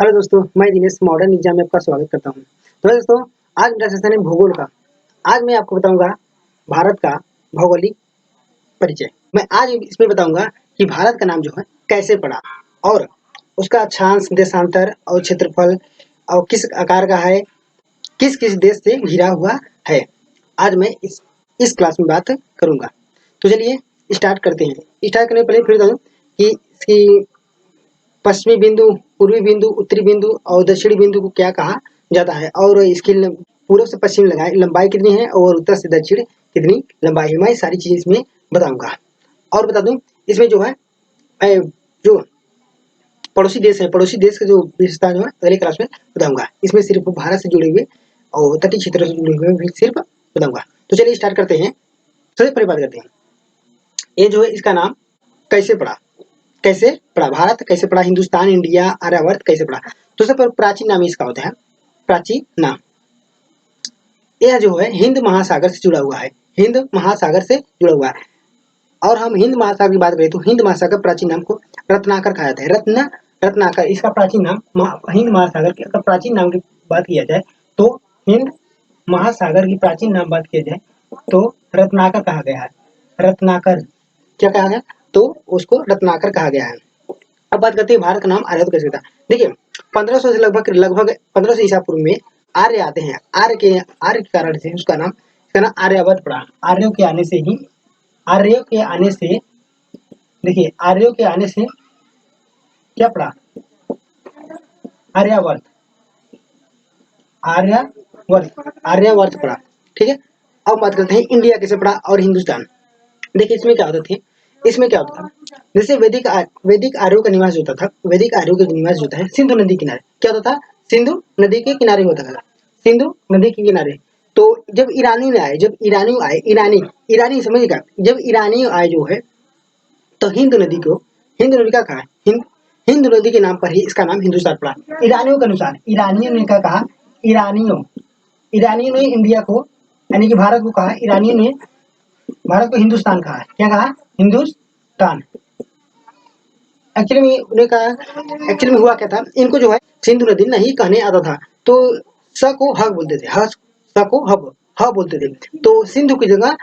Hello दोस्तों, मैं Dinesh modern exam में आपका स्वागत करता हूं। तो दोस्तों, आज मेरा सेशन है भूगोल का। आज मैं आपको बताऊंगा भारत का भौगोलिक परिचय। मैं आज इसमें बताऊंगा कि भारत का नाम जो है कैसे पड़ा और उसका अक्षांश, देशांतर और क्षेत्रफल और किस आकार का है, किस किस देश से घिरा हुआ है। आज मैं इस क्लास में बात करूंगा। तो चलिए स्टार्ट करते हैं। स्टार्ट करने से पहले फिर बताऊं कि इसकी पश्चिमी बिंदु, पूर्वी बिंदु, उत्तरी बिंदु और दक्षिणी बिंदु को क्या कहा जाता है और इसकी पूर्व से पश्चिम लंबाई कितनी है और उत्तर से दक्षिण कितनी लंबाई है। मैं सारी चीजें इसमें बताऊंगा। और बता दूं, इसमें जो है जो पड़ोसी देश है, पड़ोसी देश का जो विशेषता जो है अगले क्लास में बताऊंगा। इसमें सिर्फ भारत से जुड़े हुए और तटीय क्षेत्र से जुड़े हुए भी सिर्फ बताऊंगा। तो चलिए स्टार्ट करते हैं। सबसे पहले बात करते हैं, ये जो है इसका नाम कैसे पड़ा। कैसे पड़ा भारत, कैसे पड़ा हिंदुस्तान, इंडिया, आर्यावर्त कैसे पड़ा। तो सबसे प्राचीन नाम इसका होता है प्राचीन नाम। यह जो है हिंद महासागर से जुड़ा हुआ है, हिंद महासागर से जुड़ा हुआ है। और हम हिंद महासागर की बात करें तो हिंद महासागर प्राचीन नाम को रत्नाकर कहा जाता है। रत्नाकर इसका प्राचीन नाम। हिंद महासागर के प्राचीन नाम की बात किया जाए तो हिंद महासागर की प्राचीन नाम बात किया जाए तो रत्नाकर कहा गया है। रत्नाकर क्या कहा गया, तो उसको रत्नाकर कहा गया है। अब बात करते हैं भारत का नाम आर्यवर्त कैसे था। देखिए 1500 से लगभग 1500 ईसा पूर्व में आर्य आते हैं। आर्य के कारण से उसका नाम आर्यावर्त पड़ा। आर्यों के आने से ही, आर्यों के आने से, देखिए आर्यों के आने से क्या पड़ा, आर्यावर्त, आर्यावर्त पड़ा। ठीक है। अब बात करते हैं इंडिया कैसे पड़ा और हिंदुस्तान। देखिए इसमें क्या होता था, जैसे वैदिक आर्यों का निवास होता था। वैदिक आर्यों का निवास जो था सिंधु नदी किनारे क्या होता था, सिंधु नदी के किनारे होता था। सिंधु नदी के किनारे। तो जब ईरानी आए, ईरानी समझेगा, जब ईरानी आए जो है तो हिंदू नदी का कहा हिंदू नदी के नाम पर ही इसका नाम हिंदुस्तान पड़ा। ईरानियों के अनुसार, ईरानियों ने क्या कहा, ईरानियों ने इंडिया को यानी कि भारत को कहा, ईरानियों ने भारत को हिंदुस्तान कहा। क्या कहा, हिंदुस्तान। एक्चुअली में उन्हें कहा, एक्चुअली में हुआ क्या था, इनको जो है सिंधु नदी नहीं कहने आता था तो स को ह बोलते थे, स को ह बोलते थे। तो सिंधु की जगह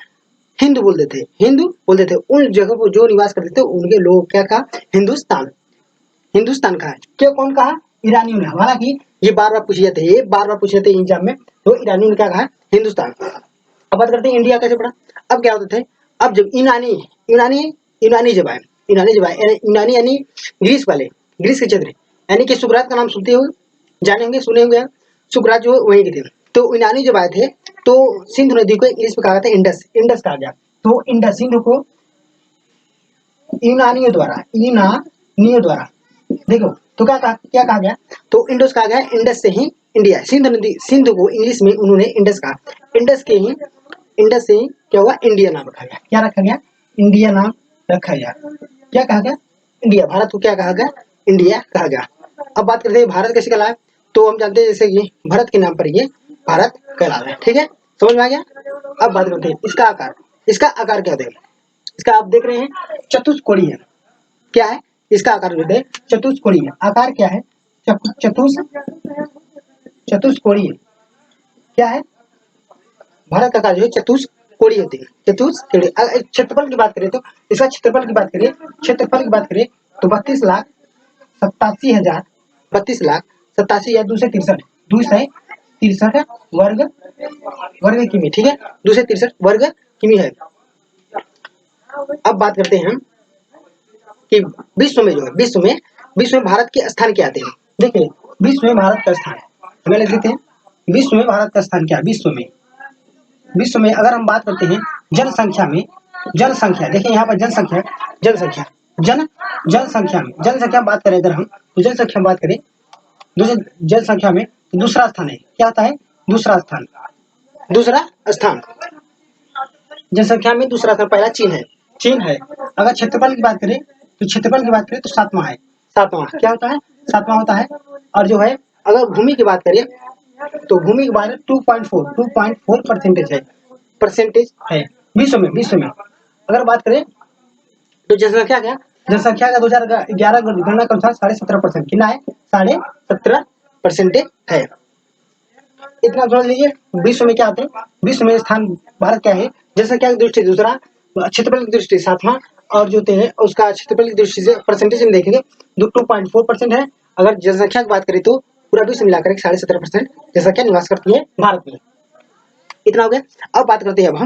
हिंदू बोलते थे। उन जगह को जो निवास करते थे उनके लोग क्या कहा, हिंदुस्तान कहा। क्यों, कौन कहा, ईरानियों ने। हालांकि ये बार बार पूछे जाते एग्जाम में, तो ईरानियों ने क्या कहा, हिंदुस्तान। अब बात करते हैं इंडिया कैसे पड़ा। अब क्या होते थे, अब जब यूनानी जब आए, यूनानी यानी ग्रीस के क्षेत्र, यानी कि सुकरात का नाम सुनते हो, जाने होंगे, सुने होंगे। सुकरात जो वहीं के थे। तो यूनानी जब आए थे तो सिंधु नदी को इंग्लिश में कहा था इंडस कहा गया। तो इंडस सिंधु को यूनानियों द्वारा देखो तो क्या कहा गया, तो इंडस कहा गया। इंडस से ही इंडिया, सिंधु को इंग्लिश में उन्होंने इंडस कहा। इंडस से ही क्या हुआ, इंडिया नाम रखा गया। क्या रखा गया, इंडिया नाम रखा गया। क्या कहा गया, इंडिया। भारत को क्या कहा गया, इंडिया कहा गया। अब बात करते हैं भारत कैसे कहलाया। तो हम जानते हैं जैसे कि भरत के नाम पर ये भारत कहलाता है। ठीक है, समझ में आ गया। अब बात करते हैं इसका आकार क्या होता है। इसका आप देख रहे हैं चतुष्कोणीय है। क्या है, इसका आकार जो है चतुष्कोणीय। आकार क्या है, चतुष्कोणीय क्या है, भारत का आकार जो है चतुष्कोणीय होती है। चतुष्कोणीय। अगर क्षेत्रफल की बात करें तो इसका क्षेत्रफल की बात करें तो 32,87,263 वर्ग किमी। ठीक है, 263 वर्ग किमी है। अब बात करते हैं कि विश्व में भारत के स्थान क्या आते हैं। देखिए विश्व में भारत का स्थान हमें लिख देते हैं। विश्व में भारत का स्थान क्या है, विश्व में अगर हम बात करते हैं जनसंख्या देखिए यहाँ पर जनसंख्या बात करें, अगर हम तो जनसंख्या बात करें, जनसंख्या में दूसरा स्थान है। क्या आता है, दूसरा स्थान जनसंख्या में दूसरा स्थान। पहला चीन है। अगर क्षेत्रफल की बात करें तो सातवां क्या होता है, सातवां होता है। और जो है अगर भूमि की बात करें तो भूमि के बारे में 2.4 परसेंटेज है। विश्व में अगर बात करें तो जनसंख्या क्या जनसंख्या का 2011 गणना के अनुसार 17.5%। कितना है? 17.5% है। इतना समझ लीजिए। विश्व में क्या आते हैं? विश्व में स्थान भारत क्या है? जनसंख्या की दृष्टि से दूसरा, क्षेत्रफल की दृष्टि से सातवां, और जो है उसका क्षेत्रफल की दृष्टि से परसेंटेज में देखेंगे 2.4% है। अगर जनसंख्या की बात करें तो पूरा विश्व मिलाकर 17.5% जनसंख्या निवास करती है भारत में। इतना हो गया। अब बात करते हैं अब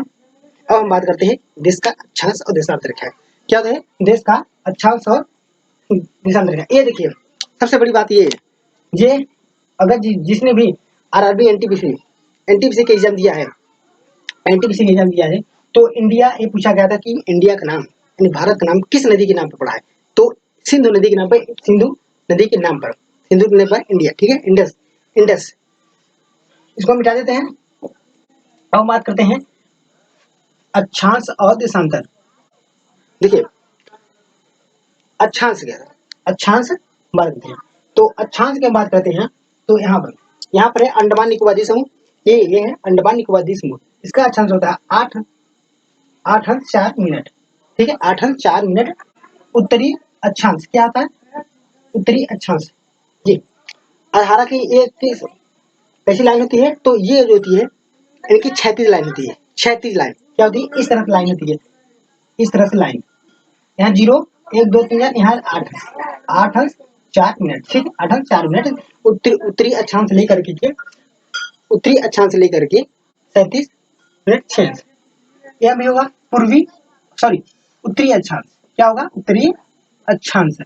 हम बात करते हैं देश का अक्षांश और देशांतर क्या है। क्या है? देश का अक्षांश और देशांतर क्या है। ये देखिए, सबसे बड़ी बात ये है, ये अगर जिसने भी आरआरबी एनटीपीसी का एग्जाम दिया है, एनटीपीसी का एग्जाम दिया है, तो इंडिया ये पूछा गया था कि इंडिया का नाम यानी भारत का नाम किस नदी के नाम पर पड़ा है? तो सिंधु नदी के नाम पर, सिंधु नदी के नाम पर, सिंधु नदी पर इंडिया, ठीक है, इंडस इंडस। इसको मिटा देते हैं। अब बात करते हैं अक्षांश और देशांतर। देखिए अक्षांश क्या है? अक्षांश बात करते हैं तो अक्षांश की बात करते हैं तो यहाँ पर है अंडमान निकोबार द्वीप समूह। ये है अंडमान निकोबार द्वीप समूह। इसका अक्षांश होता है 8.4 मिनट, ठीक है, 8.4 मिनट। उत्तरी अक्षांश क्या आता है? उत्तरी अक्षांश ये अहारा की एक कैसी लाइन होती है? तो ये जो होती है इनकी क्षैतिज लाइन होती है। क्षैतिज लाइन क्या होती है? इस तरह की लाइन होती है, इस तरह से लाइन। यहाँ 0 1 2 3 यहाँ 8.4 मिनट, ठीक है, 8.4 मिनट। उत्तरी अक्षांश लेकर के उत्तरी अक्षांश लेकर के 37 मिनट 6। यह भी होगा पूर्वी, सॉरी उत्तरी अक्षांश। क्या होगा? उत्तरी अक्षांश,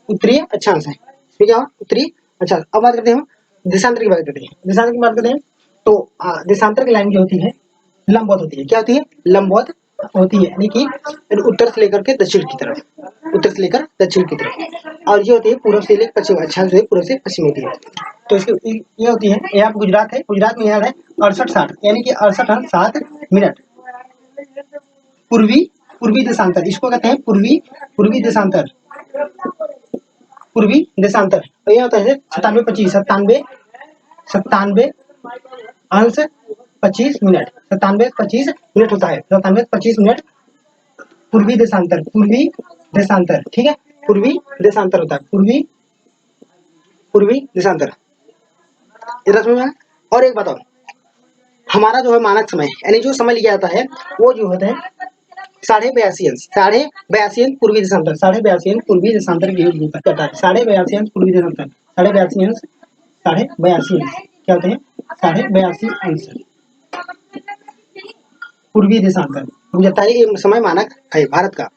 उत्तरी अक्षांश है, ठीक है, उत्तरी अक्षांश। अब बात करते हैं देशांतर की बात करते हैं। देशांतर की बात करते हैं तो देशांतर की लाइन जो होती है लंबवत होती है। क्या होती है? लंबवत होती है, यानी कि उत्तर से लेकर के दक्षिण की तरफ, उत्तर से लेकर दक्षिण की तरफ। और ये होती है पूर्व से लेकर पश्चिम, अक्षांश जो है पूर्व से पश्चिम होती है। तो इसकी ये होती है, यहाँ पे गुजरात है, गुजरात में यहाँ है 68-60, यानी कि 68.7 मिनट। पूर्वी देशांतर, इसको कहते हैं पूर्वी देशांतर, पूर्वी देशांतर। तो यह होता है 97-25 97 होता है, 97-25 मिनट पूर्वी देशांतर, ठीक है, पूर्वी देशांतर होता है, पूर्वी देशांतर। इधर समझ। और एक बताओ, हमारा जो है मानक समय यानी जो समय लिया जाता है वो जो होता है 82.5 अंश पूर्वी देशांतर, 82.5 अंश पूर्वी देशांतर की करता है। 82.5 अंश पूर्वी देशांतर, 82.5 अंश, 82.5 अंश क्या होते हैं? 82.5 अंश पूर्वी देशांतर मुझे लगता है ये समय मानक है भारत का।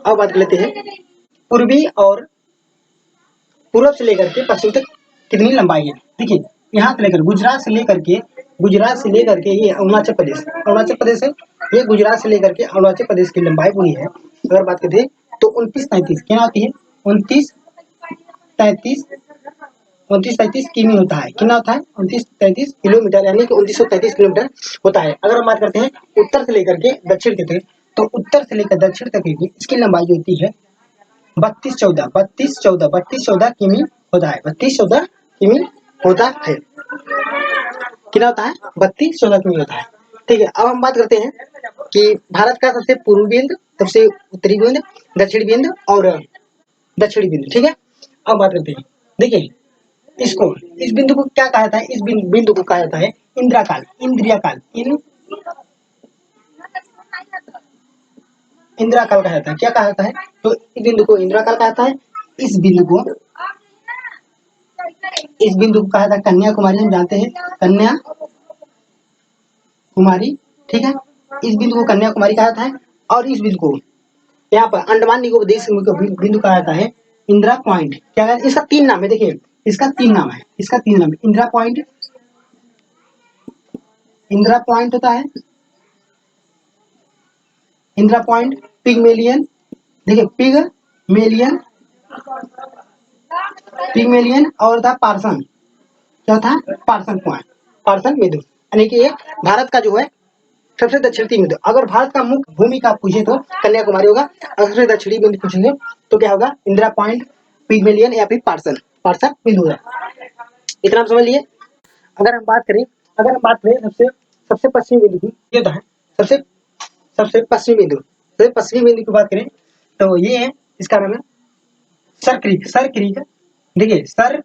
अब बात कर लेते हैं पूर्वी और पूर्व से लेकर के पश्चिम तक कितनी लंबाई है। देखिए यहाँ से लेकर गुजरात से लेकर के ये अरुणाचल प्रदेश है। ये गुजरात से लेकर के अरुणाचल प्रदेश की लंबाई पूरी है। अगर बात करते हैं तो 29-33 क्या होती है? 29-33 किमी होता है। कितना होता है? 29-33 किलोमीटर, यानी कि 2933 किलोमीटर होता है। अगर हम बात करते हैं उत्तर से लेकर के दक्षिण तक, तो उत्तर से लेकर दक्षिण तक की इसकी लंबाई जो होती है 32-14 किमी होता है। 32-14 किमी होता है। कितना होता है? 32-14 किमी होता है। ठीक है, अब हम बात करते हैं कि भारत का सबसे पूर्वी बिंदु, सबसे उत्तरी बिंदु, दक्षिणी बिंदु और दक्षिणी बिंदु, ठीक है। अब बात करते हैं, देखिए इस बिंदु को क्या कहा जाता है? इस बिंदु को कहा जाता है इंद्रियाकाल। इंदिराकाल कहा जाता है। क्या कहा जाता है? तो इस बिंदु को इंदिराकाल कहा जाता है। इस बिंदु को कहा जाता है कन्याकुमारी। हम जानते हैं कन्याकुमारी, ठीक है, इस बिंदु को कन्याकुमारी कहा जाता है। और इस बिंदु को यहाँ पर अंडमान निकोबार द्वीप समूह का बिंदु कहा जाता है इंदिरा पॉइंट। क्या है? इसका 3 नाम है। देखिए इसका 3 नाम है, इंदिरा पॉइंट होता है, इंदिरा पॉइंट, पिगमेलियन, देखिए पिगमेलियन और था पार्सन। क्या था? पार्सन पॉइंट, पार्सन बिंदु, यानी कि ये भारत का जो है सबसे दक्षिणी बिंदु। अगर भारत का मुख्य भूमि का पूछे तो कन्याकुमारी होगा। अगर सबसे दक्षिणी बिंदु पूछेंगे तो क्या होगा? इंदिरा पॉइंट, पिगमेलियन या फिर पार्सन बिंदु है। इतना आप समझ लिए। अगर हम बात करें सबसे पश्चिमी बिंदु की, ये होता है सबसे पश्चिमी बिंदु की बात करें तो ये है, इसका नाम है सर क्रीक। सर क्रीक, देखिए sir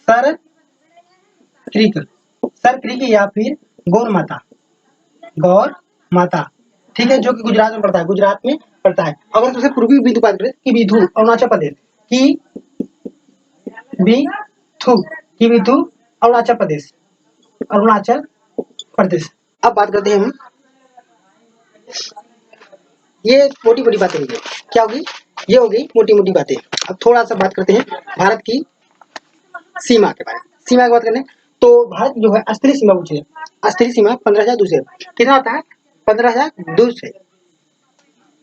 sir creek, sir creek या फिर गौर माता, गौर माता, ठीक है, जो कि गुजरात में पड़ता है, गुजरात में पड़ता है। अगर सबसे पूर्वी बिंदु बात करें कि बिधु अरुणाचल प्रदेश की बिथु, की बिधु अरुणाचल प्रदेश, अरुणाचल प्रदेश। अब बात करते हैं हम, ये मोटी मोटी बातें होगी, क्या होगी, ये होगी मोटी मोटी बातें। अब थोड़ा सा बात करते हैं भारत की सीमा के बारे में। सीमा की बात करें तो भारत जो है स्थलीय सीमा पूछे, स्थलीय सीमा 15,200 कितना आता है, 15,200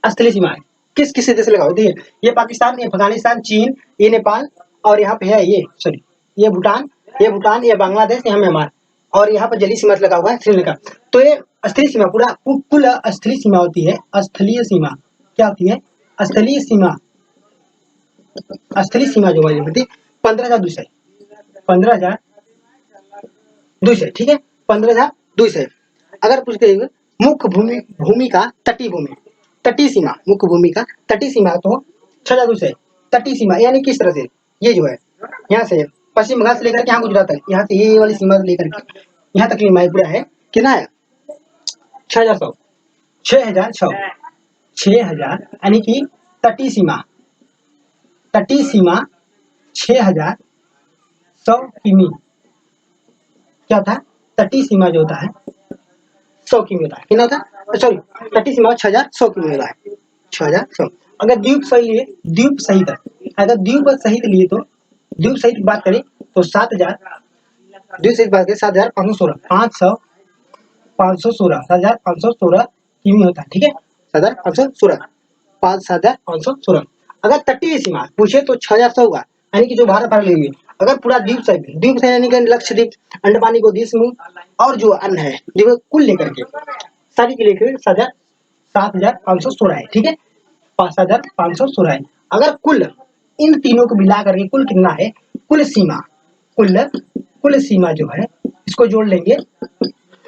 स्थलीय सीमा है। किस किस देश से लगा हुआ, देखिए ये पाकिस्तान, ये अफगानिस्तान, चीन, ये नेपाल, और यहाँ पे है ये सॉरी ये भूटान, ये भूटान, ये बांग्लादेश, यहाँ म्यांमार, और यहाँ पर जलीय सीमा से लगा हुआ है श्रीलंका। तो ये स्थलीय सीमा पूरा कुल स्थलीय सीमा होती है, स्थलीय सीमा क्या होती है, स्थलीय सीमा, स्थलीय सीमा जो होती है 15,200, 15,200, ठीक है, 15,200। अगर पूछते मुख्य भूमि, भूमि का तटीय भूमि, तटीय सीमा, मुख्य भूमि का तटीय सीमा तो 6,200। तटीय सीमा यानी किस तरह से, ये जो है यहाँ से पश्चिम बंगाल से लेकर के यहाँ गुजरात तक, यहाँ से ये वाली सीमा से लेकर के यहाँ तक सीमा पूरा है, कितना है 6,100, 6,100, 6,000 यानी कि तटीय सीमा, तटीय सीमा 6,100 किमी, क्या था, तटीय सीमा जो होता है 100 किमी होता है, कितना होता है, सॉरी तटीय सीमा 6,100 किमी होता है, 6,100। अगर द्वीप सहित लिए, द्वीप सहित, अगर द्वीप सहित लिए तो द्वीप सहित की बात करें तो 7,000, द्वीप सहित बात करें 7,516, 516, 7,516 किमी होता है, ठीक है, 7,516, 7,516। अगर तटीय सीमा पूछे तो 6,100 होगा, यानी कि जो भारत भर लेंगे। अगर पूरा द्वीप सहित, द्वीप सहित यानी कि लक्षद्वीप, अंडमान निकोबार समूह और जो अन्य है, जो कुल लेकर के सारी के लेकर 7,516 है, ठीक है, 7,516 है। अगर कुल इन तीनों को मिला करके कुल कितना है, कुल सीमा, कुल सीमा जो है इसको जोड़ लेंगे,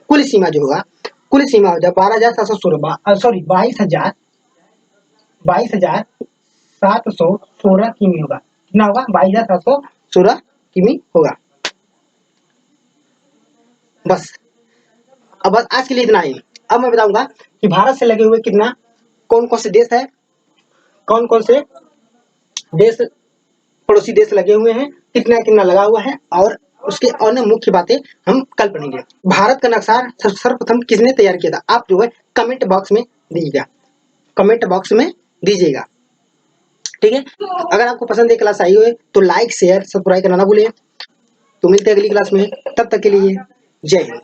कुल सीमा जो होगा, कुल सीमा हो जाए 12,716, सॉरी 22,716 किमी होगा, कितना होगा, 22,716 किमी होगा। बस अब बस आज के लिए इतना ही। अब मैं बताऊंगा कि भारत से लगे हुए कितना, कौन कौन से देश है, कौन कौन से देश, पड़ोसी देश लगे हुए हैं, कितना कितना लगा हुआ है, और उसके अन्य मुख्य बातें हम कल पढ़ेंगे। भारत का नक्शा सर्वप्रथम किसने तैयार किया था, आप जो है कमेंट बॉक्स में दीजिएगा, कमेंट बॉक्स में दीजिएगा, ठीक है। अगर आपको पसंद है क्लास आई हो तो लाइक शेयर सब्सक्राइब करना ना भूलें। तो मिलते हैं अगली क्लास में, तब तक के लिए जय हिंद।